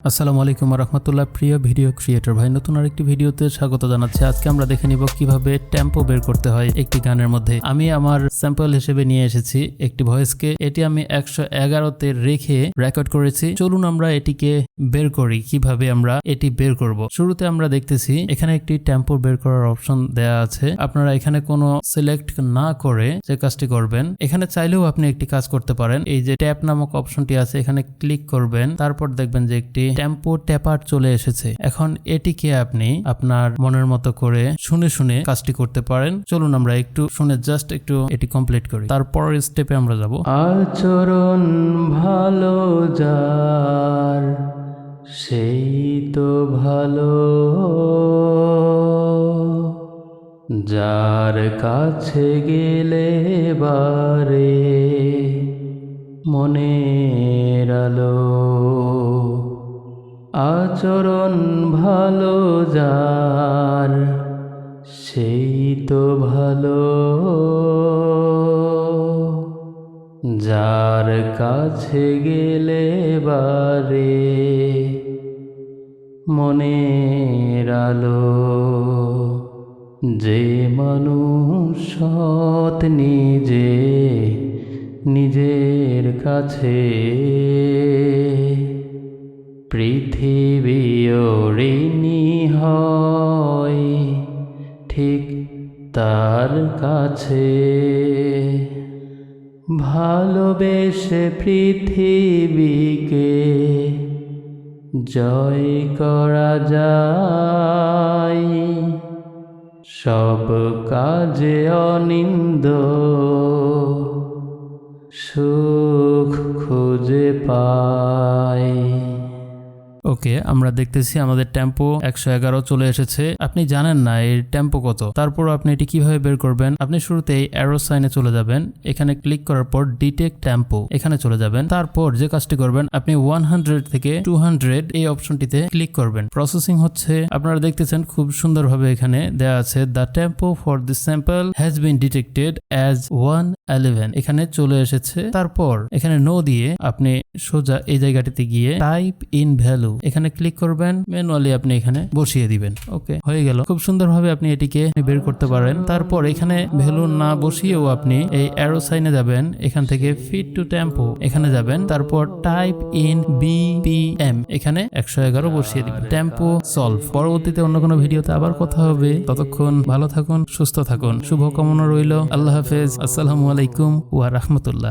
আসসালামু আলাইকুম রাহমাতুল্লাহ। প্রিয় ভিডিও ক্রিয়েটর ভাই, নতুন আরেকটি ভিডিওতে স্বাগত জানাচ্ছি। আজকে আমরা দেখে নিব কিভাবে টেম্পো বের করতে হয় একটি গানের মধ্যে। আমি আমার স্যাম্পল হিসেবে নিয়ে এসেছি একটি ভয়েসকে। এটি আমি 111তে রেখে রেকর্ড করেছি। চলুন আমরা এটিকে বের করি। কিভাবে আমরা এটি বের করব। শুরুতে আমরা দেখতেছি এখানে একটি টেম্পো বের করার অপশন দেয়া আছে। আপনারা এখানে কোনো সিলেক্ট না করে যে কাজটি করবেন, এখানে চাইলেও আপনি একটি কাজ করতে পারেন। এই যে ট্যাপ নামক অপশনটি আছে, এখানে ক্লিক করবেন, তারপর দেখবেন যে একটি টেম্পো ট্যাপার চলে এসেছে। এখন এটিকে আপনি আপনার মনের মতো করে শুনে শুনে কাজটি করতে পারেন। চলুন আমরা একটু শুনে জাস্ট একটু এটি কমপ্লিট করি, তারপর স্টেপে আমরা যাব। আচরণ ভালো যার সেই তো ভালো, যার কাছে গেলে বারে মনের আলো। আচরণ ভালো যার সেই তো ভালো, যার কাছে গেলে বারে মনের আলো। যে মানুষ সৎ নিজের কাছে, পৃথিবীও ঋণী হয় ঠিক তার কাছে। ভালোবেসে পৃথিবীকে জয় করা যায়, সব কাজে অনিন্দ সুখ খুঁজে পায়। ওকে, আমরা দেখতেছি আমাদের টেম্পো 111 চলে এসেছে। আপনি জানেন না এর টেম্পো কত, তারপর আপনি এটি কিভাবে বের করবেন। আপনি শুরুতেই অ্যারো সাইনে চলে যাবেন, এখানে ক্লিক করার পর ডিটেক্ট টেম্পো এখানে চলে যাবেন। তারপর যে কাজটি করবেন, আপনি 100 থেকে 200 এই অপশনটিতে ক্লিক করবেন। প্রসেসিং হচ্ছে, আপনারা দেখতেছেন খুব সুন্দরভাবে এখানে দেয়া আছে the tempo for this sample has been detected as 111 এখানে চলে এসেছে। তারপর এখানে নো দিয়ে আপনি সোজা এই জায়গাটিতে গিয়ে টাইপ ইন ভ্যালু এখানে ক্লিক করবেন, ম্যানুয়ালি আপনি এখানে বসিয়ে দিবেন। ওকে, হয়ে গেল। খুব সুন্দরভাবে আপনি এটিকে বের করতে পারেন। তারপর এখানে ভ্যালু না বসিয়েও আপনি এই অ্যারো সাইনে যাবেন, এখান থেকে ফিট টু টেম্পো এখানে যাবেন, তারপর টাইপ ইন বিপিএম এখানে 111 বসিয়ে দিবেন। Tempo solve. পরবর্তীতে অন্য কোনো ভিডিওতে আবার কথা হবে। ততক্ষণ ভালো থাকুন, সুস্থ থাকুন। শুভকামনা রইল। আল্লাহ হাফেজ। আসসালামু আলাইকুম ওয়া রাহমাতুল্লাহ।